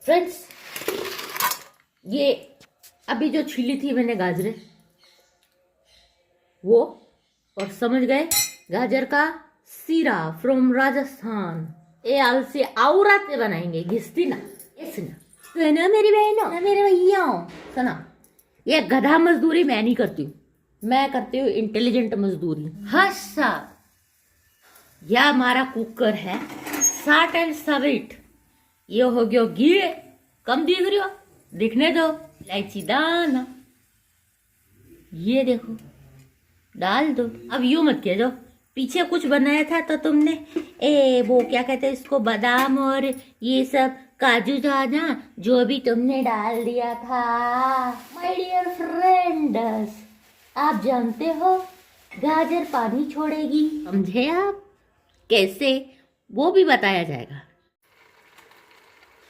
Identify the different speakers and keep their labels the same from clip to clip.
Speaker 1: Friends, ये अभी जो छीली थी मैंने गाजरें, वो, और समझ गए, गाजर का सीरा फ्रॉम राजस्थान। ये आलसी औरत बनाएंगे, घिसती ना। सुना मेरी बहनों, मेरे भैया, सुना, ये गधा मजदूरी मैं नहीं करती हूँ, मैं करती हूँ इंटेलिजेंट मजदूरी। हाँ साहब, यह हमारा कुकर है, 60 एंड 70। ये हो गया घी, कम दिख रही हो, दिखने दो। इलायची दाना, ये देखो, डाल दो। अब यूं मत कह दो पीछे कुछ बनाया था तो तुमने वो क्या कहते हैं इसको, बादाम और ये सब काजू था ना, जो भी तुमने डाल दिया था। माय डियर फ्रेंड्स, आप जानते हो गाजर पानी छोड़ेगी, समझे आप? कैसे, वो भी बताया जाएगा।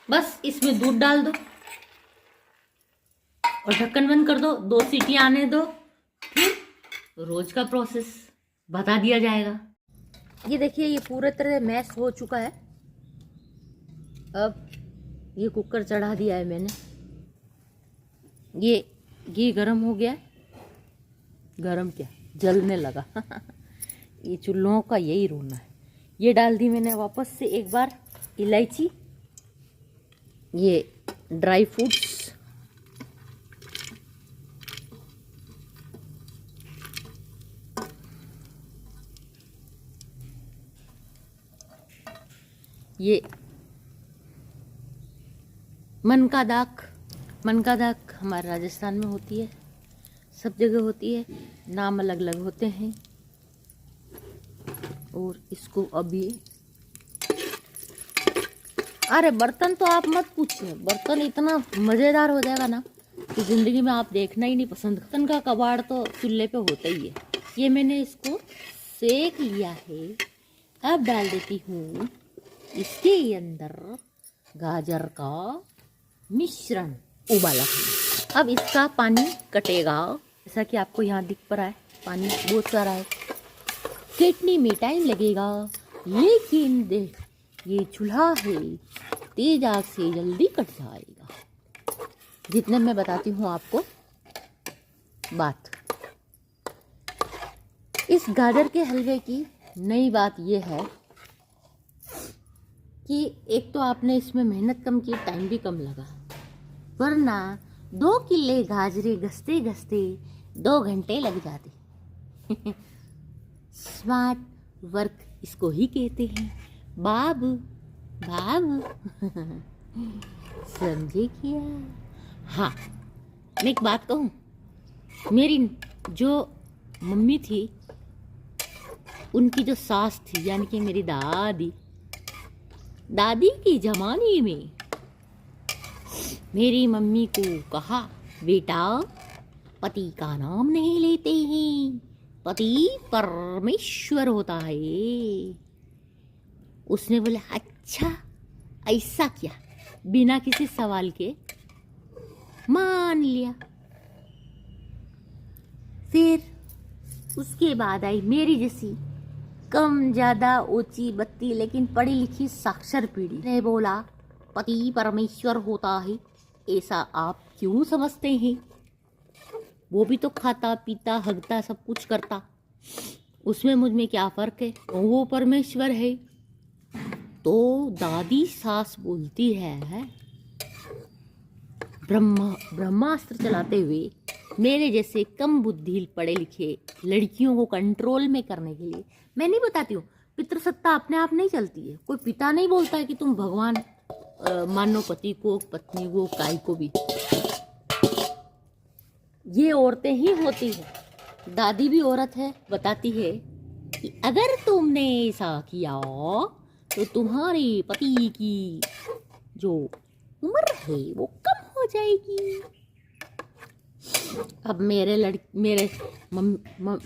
Speaker 1: बस इसमें दूध डाल दो और ढक्कन बंद कर दो, 2 सीटी आने दो, फिर रोज का प्रोसेस बता दिया जाएगा। ये देखिए, ये पूरे तरह मैश हो चुका है। अब ये कुकर चढ़ा दिया है मैंने, ये घी गरम हो गया है, गरम क्या, जलने लगा। ये चूल्हों का यही रोना है। ये डाल दी मैंने वापस से एक बार इलायची, ये ड्राई फ्रूट्स, ये मन का दाख। मन का दाख हमारे राजस्थान में होती है, सब जगह होती है, नाम अलग अलग होते हैं। और इसको अभी, अरे बर्तन तो आप मत पूछिए, बर्तन इतना मज़ेदार हो जाएगा ना कि ज़िंदगी में आप देखना ही नहीं पसंद। बर्तन का कबाड़ तो चूल्हे पे होता ही है। ये मैंने इसको सेक लिया है। अब डाल देती हूँ इसके अंदर गाजर का मिश्रण, उबाला है। अब इसका पानी कटेगा, जैसा कि आपको यहाँ दिख पा रहा है, पानी बहुत सारा है। कटने में टाइम लगेगा, लेकिन देख, ये चूल्हा है, तेज आग से जल्दी कट जाएगा। जितने मैं बताती हूँ आपको बात, इस गाजर के हलवे की नई बात यह है कि एक तो आपने इसमें मेहनत कम की, टाइम भी कम लगा, वरना 2 किले गाजरे घसते घसते 2 घंटे लग जाते। स्मार्ट वर्क इसको ही कहते हैं, बाबू बाबू। समझे क्या? हाँ, मैं एक बात कहूँ, मेरी जो मम्मी थी, उनकी जो सास थी, यानी कि मेरी दादी, दादी के जमाने में मेरी मम्मी को कहा, बेटा पति का नाम नहीं लेते हैं, पति परमेश्वर होता है। उसने बोला अच्छा, ऐसा क्या, बिना किसी सवाल के मान लिया। फिर उसके बाद आई मेरी जैसी कम ज़्यादा ऊंची बत्ती लेकिन पढ़ी लिखी साक्षर पीढ़ी ने बोला पति परमेश्वर होता है, ऐसा आप क्यों समझते हैं? वो भी तो खाता पीता हगता सब कुछ करता, उसमें मुझ में क्या फ़र्क है? वो परमेश्वर है। तो दादी सास बोलती है, ब्रह्मास्त्र चलाते हुए मेरे जैसे कम बुद्धि पढ़े लिखे लड़कियों को कंट्रोल में करने के लिए, मैं नहीं बताती हूँ, पितृसत्ता अपने आप नहीं चलती है। कोई पिता नहीं बोलता है कि तुम भगवान मानो पति को, पत्नी को, काय को भी। ये औरतें ही होती है। दादी भी औरत है, बताती है कि अगर तुमने ऐसा किया तो तुम्हारे पति की जो उम्र है वो कम हो जाएगी। अब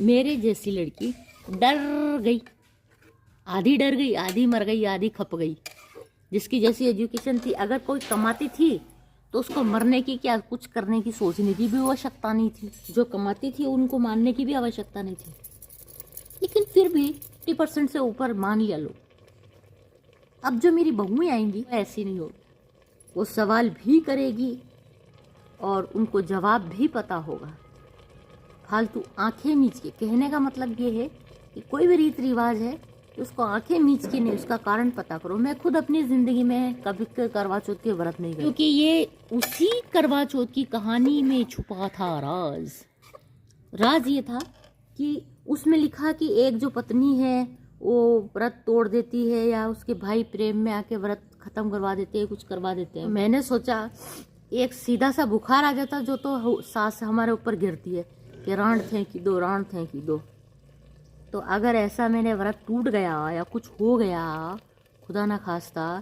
Speaker 1: मेरे जैसी लड़की डर गई, आधी डर गई, आधी मर गई, आधी खप गई। जिसकी जैसी एजुकेशन थी, अगर कोई कमाती थी तो उसको मरने की क्या, कुछ करने की, सोचने की भी आवश्यकता नहीं थी। जो कमाती थी उनको मानने की भी आवश्यकता नहीं थी। लेकिन फिर भी 50% से ऊपर मान लिया लोग। अब जो मेरी बहुएं आएंगी ऐसी नहीं होगी। वो सवाल भी करेगी और उनको जवाब भी पता होगा। फालतू आंखें मीच के, कहने का मतलब ये है कि कोई भी रीति रिवाज है तो उसको आंखें मीच के नहीं, उसका कारण पता करो। मैं खुद अपनी ज़िंदगी में कभी करवा चौथ के व्रत नहीं करी, क्योंकि ये उसी करवा चौथ की कहानी में छुपा था राज ये था कि उसमें लिखा कि एक जो पत्नी है वो व्रत तोड़ देती है या उसके भाई प्रेम में आके व्रत खत्म करवा देते हैं, कुछ करवा देते हैं। मैंने सोचा एक सीधा सा बुखार आ जाता जो तो सास हमारे ऊपर गिरती है कि राण फेंकी दो, राण फेंकी दो। तो अगर ऐसा मैंने व्रत टूट गया या कुछ हो गया खुदा ना खास्ता,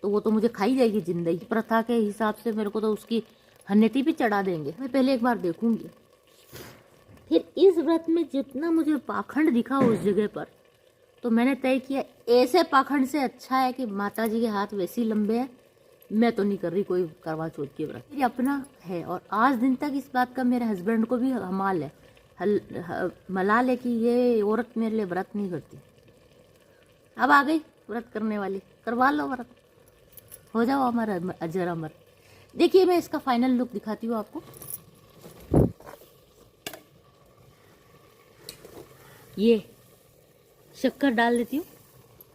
Speaker 1: तो वो तो मुझे खाई जाएगी जिंदगी। प्रथा के हिसाब से मेरे को तो उसकी हन्नती भी चढ़ा देंगे। मैं पहले एक बार देखूंगी। फिर इस व्रत में जितना मुझे पाखंड दिखा उस जगह पर, तो मैंने तय किया ऐसे पाखंड से अच्छा है कि माता जी के हाथ वैसे ही लंबे हैं, मैं तो नहीं कर रही कोई करवा चौथ की व्रत। ये अपना है और आज दिन तक इस बात का मेरे हस्बैंड को भी हमाल है, मलाल है कि ये औरत मेरे लिए व्रत नहीं करती। अब आ गई व्रत करने वाली, करवा लो व्रत, हो जाओ हमारा अजर अमर। देखिए मैं इसका फाइनल लुक दिखाती हूँ आपको। ये शक्कर डाल देती हूँ,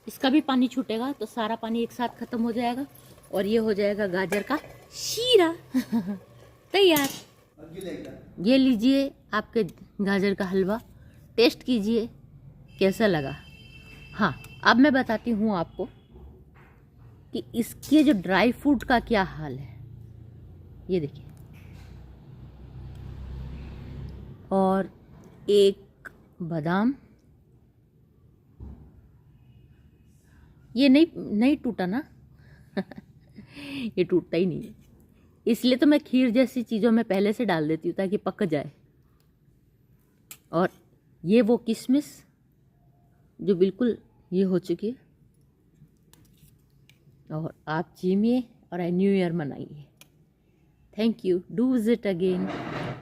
Speaker 1: इसका भी पानी छूटेगा तो सारा पानी एक साथ खत्म हो जाएगा और ये हो जाएगा गाजर का शीरा तैयार। ये लीजिए आपके गाजर का हलवा, टेस्ट कीजिए कैसा लगा। हाँ अब मैं बताती हूँ आपको कि इसके जो ड्राई फ्रूट का क्या हाल है। ये देखिए, और एक बादाम, ये नहीं टूटा ना ये टूटता ही नहीं है, इसलिए तो मैं खीर जैसी चीज़ों में पहले से डाल देती हूँ ताकि पक जाए। और ये वो किशमिश जो बिल्कुल ये हो चुकी है। और आप जीमिए और न्यू ईयर मनाइए। Thank you, do visit again.